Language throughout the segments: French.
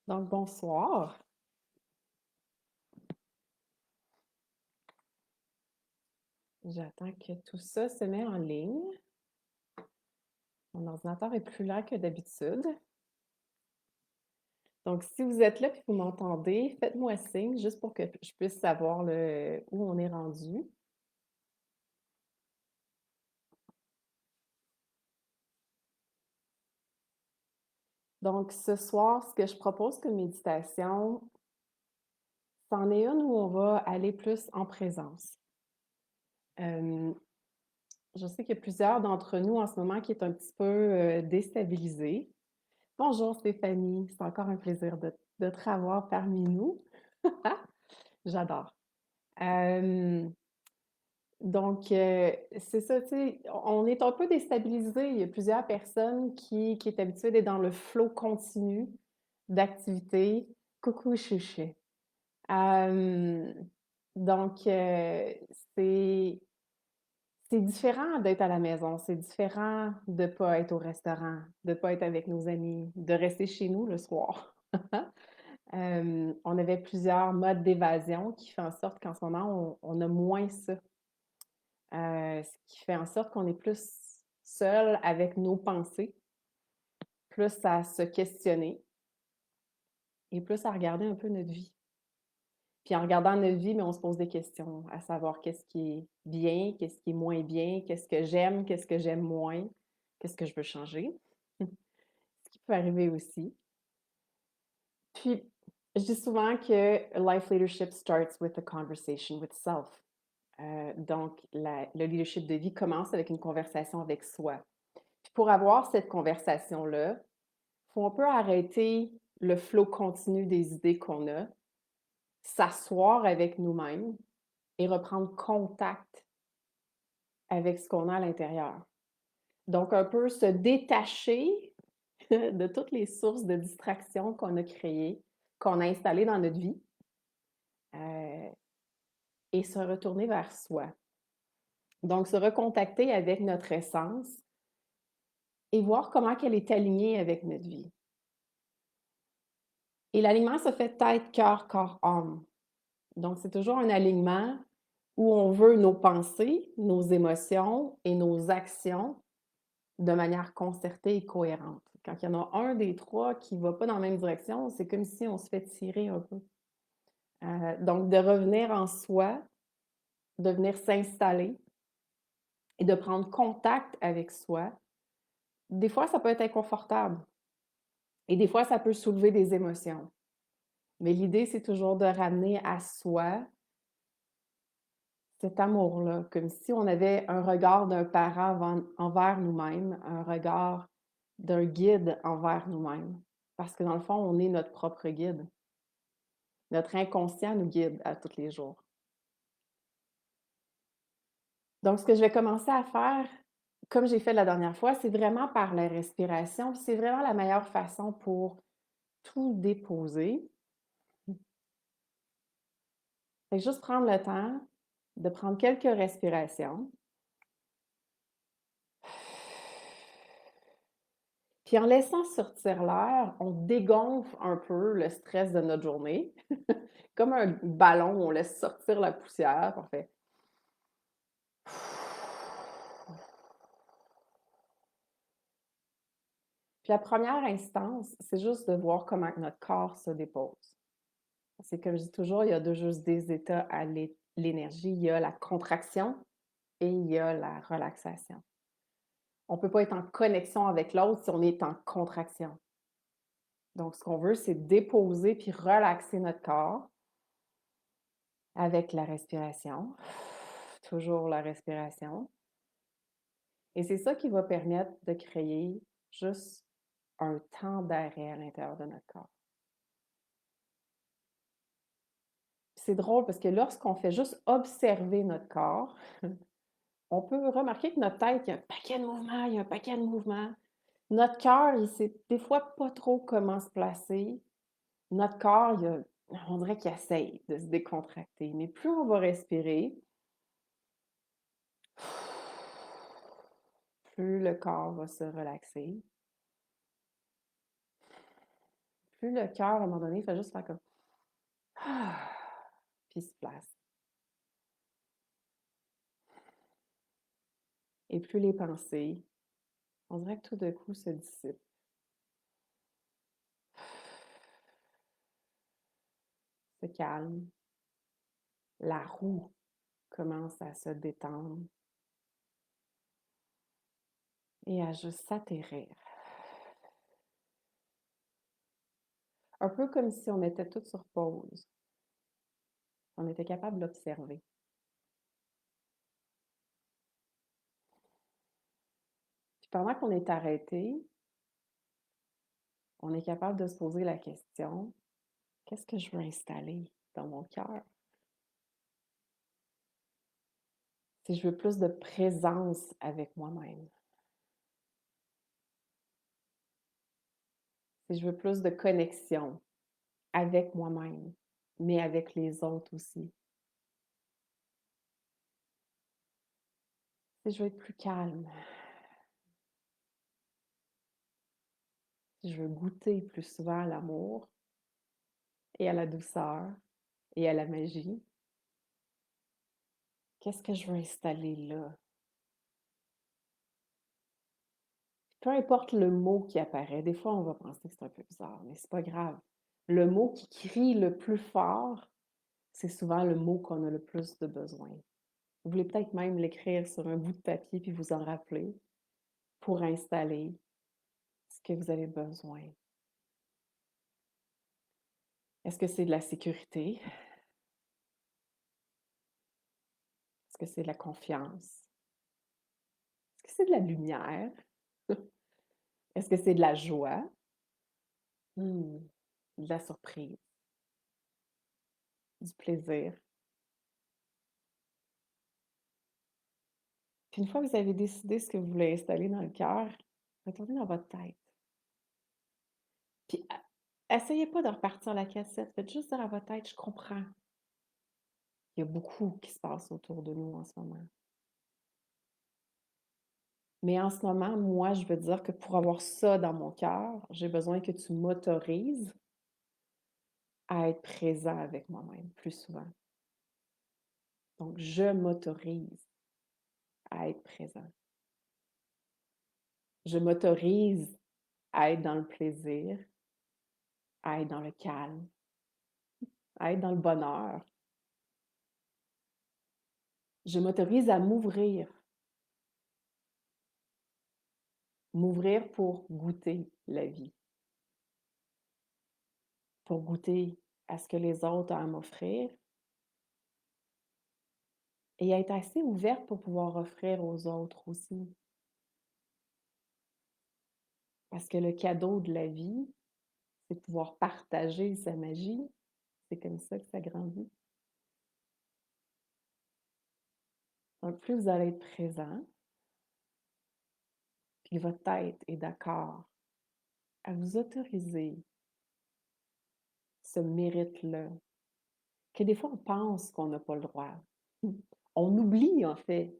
Donc, bonsoir. J'attends que tout ça se met en ligne. Mon ordinateur est plus lent que d'habitude. Donc, si vous êtes là et que vous m'entendez, faites-moi signe juste pour que je puisse savoir où on est rendu. Donc, ce soir, ce que je propose comme méditation, c'en est une où on va aller plus en présence. Je sais qu'il y a plusieurs d'entre nous en ce moment qui est un petit peu déstabilisés. Bonjour Stéphanie, c'est encore un plaisir de te revoir parmi nous. J'adore. Euh, donc, c'est ça, tu sais, on est un peu déstabilisé. Il y a plusieurs personnes qui est habituées d'être dans le flot continu d'activités. Coucou, chouchou. Euh, donc, c'est c'est différent d'être à la maison. C'est différent de ne pas être au restaurant, de ne pas être avec nos amis, de rester chez nous le soir. On avait plusieurs modes d'évasion qui font en sorte qu'en ce moment, on a moins ça. Ce qui fait en sorte qu'on est plus seul avec nos pensées, plus à se questionner et plus à regarder un peu notre vie. Puis en regardant notre vie, mais on se pose des questions, à savoir qu'est-ce qui est bien, qu'est-ce qui est moins bien, qu'est-ce que j'aime moins, qu'est-ce que je veux changer. Ce qui peut arriver aussi. Puis, je dis souvent que life leadership starts with a conversation with self. Donc, le leadership de vie commence avec une conversation avec soi. Puis pour avoir cette conversation-là, il faut un peu arrêter le flot continu des idées qu'on a, s'asseoir avec nous-mêmes et reprendre contact avec ce qu'on a à l'intérieur. Donc, un peu se détacher de toutes les sources de distraction qu'on a créées, qu'on a installées dans notre vie, euh, et se retourner vers soi. Donc, se recontacter avec notre essence et voir comment elle est alignée avec notre vie. Et l'alignement se fait tête, cœur, corps, âme. Donc, c'est toujours un alignement où on veut nos pensées, nos émotions et nos actions de manière concertée et cohérente. Quand il y en a un des trois qui ne va pas dans la même direction, c'est comme si on se fait tirer un peu. Donc, de revenir en soi, de venir s'installer et de prendre contact avec soi. Des fois, ça peut être inconfortable et des fois, ça peut soulever des émotions. Mais l'idée, c'est toujours de ramener à soi cet amour-là, comme si on avait un regard d'un parent envers nous-mêmes, un regard d'un guide envers nous-mêmes. Parce que dans le fond, on est notre propre guide. Notre inconscient nous guide à tous les jours. Donc, ce que je vais commencer à faire, comme j'ai fait la dernière fois, c'est vraiment par la respiration. C'est vraiment la meilleure façon pour tout déposer. C'est juste prendre le temps de prendre quelques respirations. Puis en laissant sortir l'air, on dégonfle un peu le stress de notre journée. Comme un ballon où on laisse sortir la poussière. On fait. Puis la première instance, c'est juste de voir comment notre corps se dépose. C'est comme je dis toujours, il y a juste des états à l'énergie. Il y a la contraction et il y a la relaxation. On ne peut pas être en connexion avec l'autre si on est en contraction. Donc, ce qu'on veut, c'est déposer puis relaxer notre corps avec la respiration. Toujours la respiration. Et c'est ça qui va permettre de créer juste un temps d'arrêt à l'intérieur de notre corps. C'est drôle parce que lorsqu'on fait juste observer notre corps, on peut remarquer que notre tête, il y a un paquet de mouvements, il y a un paquet de mouvements. Notre cœur, il sait des fois pas trop comment se placer. Notre corps, on dirait qu'il essaye de se décontracter. Mais plus on va respirer, plus le corps va se relaxer, plus le cœur, à un moment donné, fait juste faire comme ah, puis il se place. Et plus les pensées, on dirait que tout d'un coup se dissipent. Se calme. La roue commence à se détendre et à juste s'atterrir. Un peu comme si on était toutes sur pause. On était capable d'observer. Puis pendant qu'on est arrêté, on est capable de se poser la question, qu'est-ce que je veux installer dans mon cœur? Si je veux plus de présence avec moi-même, si je veux plus de connexion avec moi-même, mais avec les autres aussi, si je veux être plus calme, si je veux goûter plus souvent à l'amour et à la douceur et à la magie, qu'est-ce que je veux installer là? Peu importe le mot qui apparaît, des fois on va penser que c'est un peu bizarre, mais c'est pas grave. Le mot qui crie le plus fort, c'est souvent le mot qu'on a le plus de besoin. Vous voulez peut-être même l'écrire sur un bout de papier puis vous en rappeler pour installer ce que vous avez besoin. Est-ce que c'est de la sécurité? Est-ce que c'est de la confiance? Est-ce que c'est de la lumière? Est-ce que c'est de la joie? Hmm, de la surprise, du plaisir? Puis une fois que vous avez décidé ce que vous voulez installer dans le cœur, retournez dans votre tête. Puis essayez pas de repartir la cassette, faites juste dire à votre tête, je comprends. Il y a beaucoup qui se passe autour de nous en ce moment. Mais en ce moment, moi, je veux dire que pour avoir ça dans mon cœur, j'ai besoin que tu m'autorises à être présent avec moi-même plus souvent. Donc, je m'autorise à être présent. Je m'autorise à être dans le plaisir, à être dans le calme, à être dans le bonheur. Je m'autorise à m'ouvrir. M'ouvrir pour goûter la vie, pour goûter à ce que les autres ont à m'offrir et être assez ouverte pour pouvoir offrir aux autres aussi. Parce que le cadeau de la vie, c'est de pouvoir partager sa magie. C'est comme ça que ça grandit. Donc, plus vous allez être présent, puis votre tête est d'accord à vous autoriser ce mérite-là, que des fois on pense qu'on n'a pas le droit. On oublie en fait,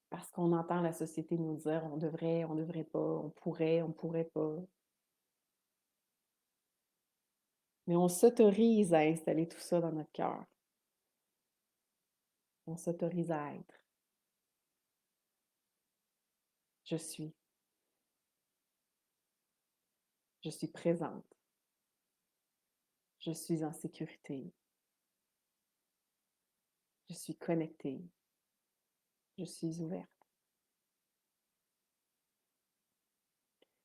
parce qu'on entend la société nous dire on devrait pas, on pourrait pas. Mais on s'autorise à installer tout ça dans notre cœur. On s'autorise à être. Je suis. Je suis présente. Je suis en sécurité. Je suis connectée. Je suis ouverte.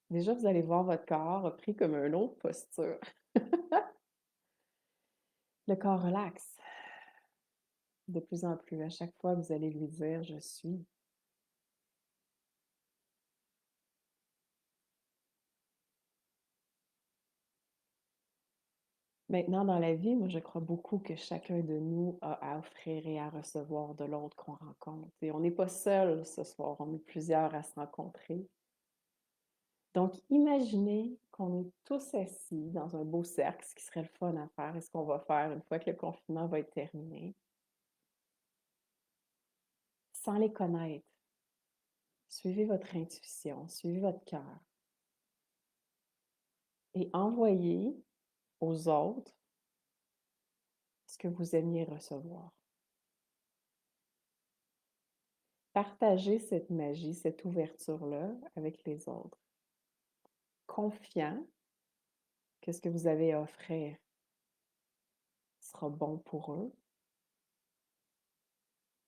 Déjà, vous allez voir votre corps a pris comme une autre posture. Le corps relaxe de plus en plus. À chaque fois, vous allez lui dire je suis. Maintenant, dans la vie, moi, je crois beaucoup que chacun de nous a à offrir et à recevoir de l'autre qu'on rencontre. Et on n'est pas seul ce soir, on est plusieurs à se rencontrer. Donc, imaginez qu'on est tous assis dans un beau cercle, ce qui serait le fun à faire et ce qu'on va faire une fois que le confinement va être terminé, sans les connaître. Suivez votre intuition, suivez votre cœur. et envoyer aux autres ce que vous aimiez recevoir. Partagez cette magie, cette ouverture-là avec les autres, confiant que ce que vous avez à offrir sera bon pour eux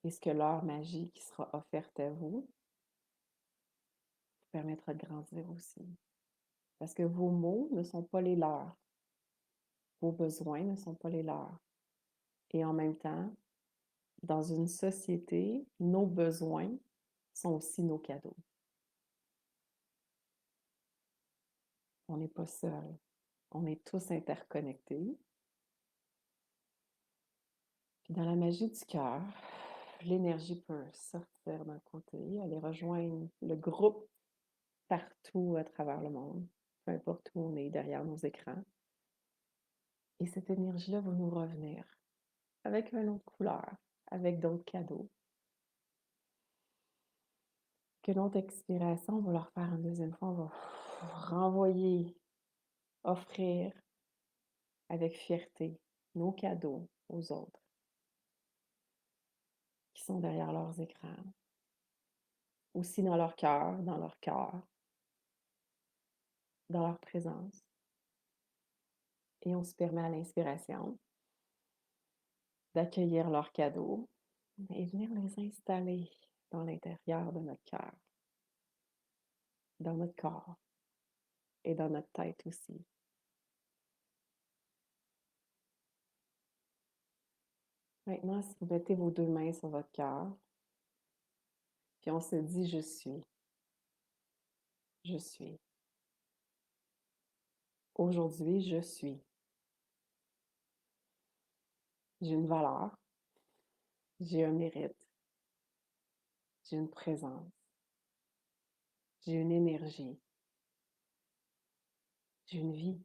et ce que leur magie qui sera offerte à vous permettra de grandir aussi. Parce que vos mots ne sont pas les leurs, vos besoins ne sont pas les leurs. Et en même temps, dans une société, nos besoins sont aussi nos cadeaux. On n'est pas seul. On est tous interconnectés. Puis dans la magie du cœur, l'énergie peut sortir d'un côté, aller rejoindre le groupe partout à travers le monde, peu importe où on est derrière nos écrans. Et cette énergie-là va nous revenir avec une autre couleur, avec d'autres cadeaux. Que notre expiration, on va leur faire une deuxième fois, on va renvoyer, offrir avec fierté nos cadeaux aux autres qui sont derrière leurs écrans, aussi dans leur cœur, dans leur présence. Et on se permet à l'inspiration d'accueillir leurs cadeaux et venir les installer dans l'intérieur de notre cœur, dans notre corps et dans notre tête aussi. Maintenant, si vous mettez vos deux mains sur votre cœur, puis on se dit je suis, je suis. Aujourd'hui, je suis. J'ai une valeur, j'ai un mérite, j'ai une présence, j'ai une énergie, j'ai une vie.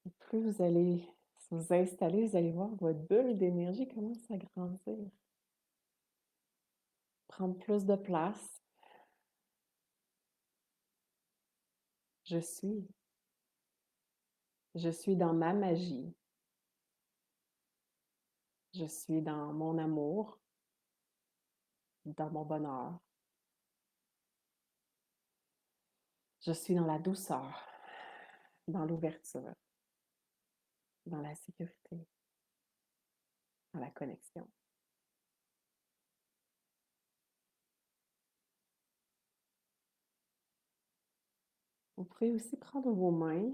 Et plus vous allez vous installer, vous allez voir votre bulle d'énergie commence à grandir, prendre plus de place. Je suis. Je suis dans ma magie. Je suis dans mon amour, dans mon bonheur. Je suis dans la douceur, dans l'ouverture, dans la sécurité, dans la connexion. Vous pouvez aussi prendre vos mains,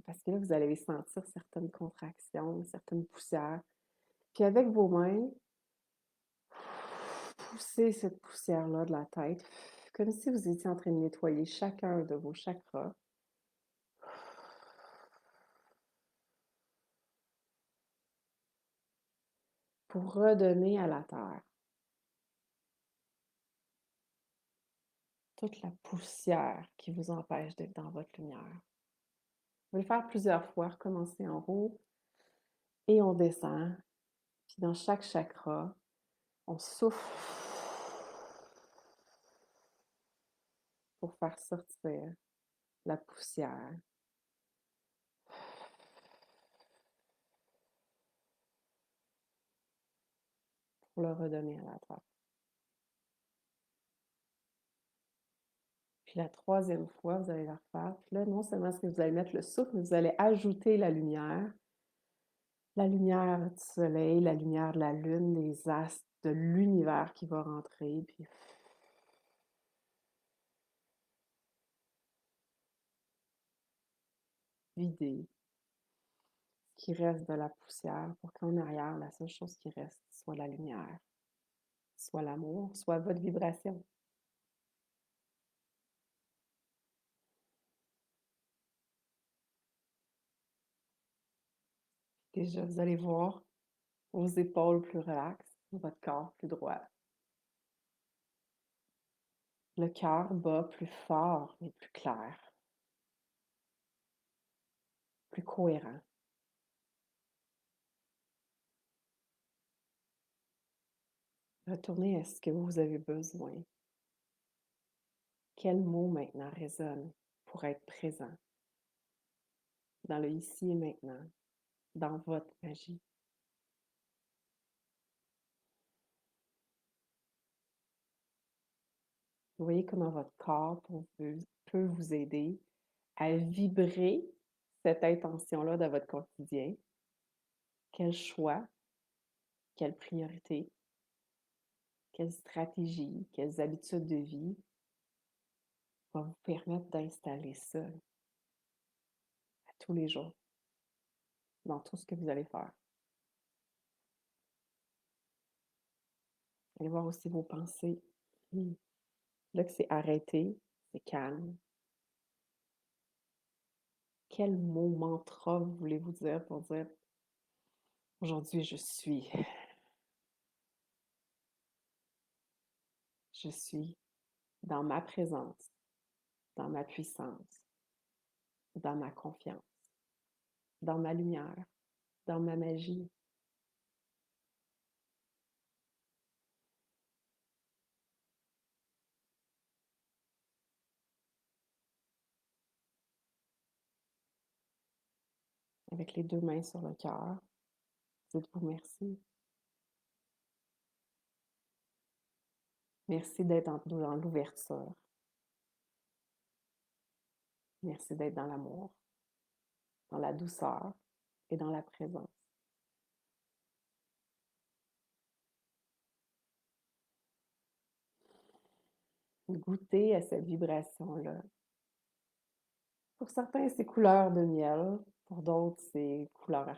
parce que là, vous allez sentir certaines contractions, certaines poussières. Puis avec vos mains, poussez cette poussière-là de la tête, comme si vous étiez en train de nettoyer chacun de vos chakras. Pour redonner à la terre toute la poussière qui vous empêche d'être dans votre lumière. Vous pouvez le faire plusieurs fois, recommencer en haut et on descend. Puis dans chaque chakra, on souffle pour faire sortir la poussière. Pour le redonner à la terre. Puis la troisième fois, vous allez la refaire. Puis là, non seulement est-ce que vous allez mettre le souffle, mais vous allez ajouter la lumière. La lumière du soleil, la lumière de la lune, des astres, de l'univers qui va rentrer. Puis vider ce qui reste de la poussière pour qu'en arrière, la seule chose qui reste soit la lumière, soit l'amour, soit votre vibration. Déjà, vous allez voir vos épaules plus relaxes, votre corps plus droit. Le cœur bat plus fort, mais plus clair, plus cohérent. Retournez à ce que vous avez besoin. Quel mot maintenant résonne pour être présent dans le ici et maintenant, dans votre magie? Vous voyez comment votre corps peut vous aider à vibrer cette intention-là dans votre quotidien. Quel choix, quelle priorité, quelle stratégie, quelles habitudes de vie va vous permettre d'installer ça à tous les jours, dans tout ce que vous allez faire. Allez voir aussi vos pensées. Là que c'est arrêté, c'est calme. Quel mot mantra voulez-vous dire pour dire aujourd'hui je suis dans ma présence, dans ma puissance, dans ma confiance, dans ma lumière, dans ma magie. Avec les deux mains sur le cœur, dites-vous merci. Merci d'être dans l'ouverture. Merci d'être dans l'amour, dans la douceur et dans la présence. Goûtez à cette vibration-là. Pour certains, c'est couleur de miel. Pour d'autres, c'est couleur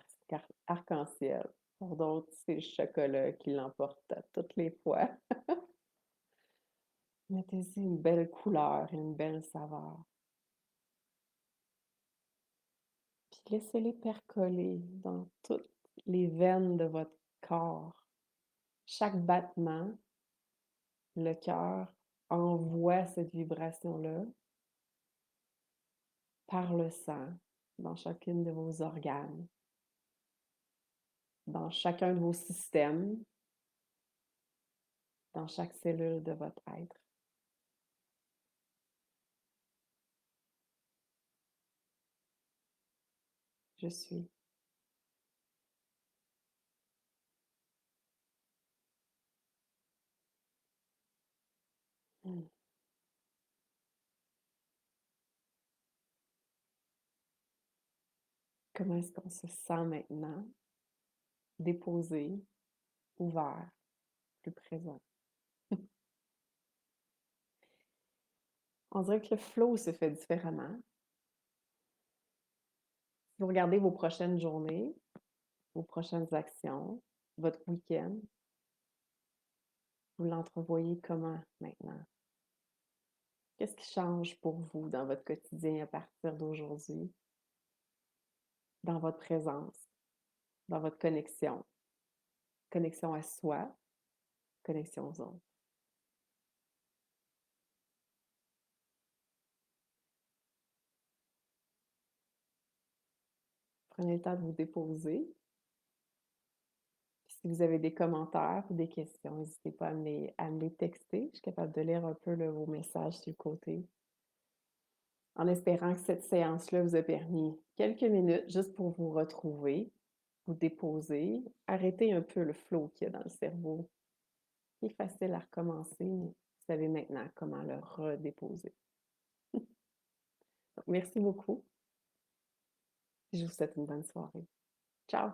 arc-en-ciel. Pour d'autres, c'est le chocolat qui l'emporte à toutes les fois. Mettez-y une belle couleur et une belle saveur. Puis laissez-les percoler dans toutes les veines de votre corps. Chaque battement, le cœur envoie cette vibration-là par le sang dans chacune de vos organes, dans chacun de vos systèmes, dans chaque cellule de votre être. Je suis. Hmm. Comment est-ce qu'on se sent maintenant? Déposé, ouvert, plus présent. On dirait que le flow se fait différemment. Si vous regardez vos prochaines journées, vos prochaines actions, votre week-end, vous l'entrevoyez comment maintenant? Qu'est-ce qui change pour vous dans votre quotidien à partir d'aujourd'hui? Dans votre présence, dans votre connexion? Connexion à soi, connexion aux autres. Prenez le temps de vous déposer. Puis si vous avez des commentaires ou des questions, n'hésitez pas à me les texter. Je suis capable de lire un peu vos messages sur le côté. En espérant que cette séance-là vous a permis quelques minutes juste pour vous retrouver, vous déposer, arrêter un peu le flow qu'il y a dans le cerveau. C'est facile à recommencer, mais vous savez maintenant comment le redéposer. Donc, merci beaucoup. Je vous souhaite une bonne soirée. Ciao!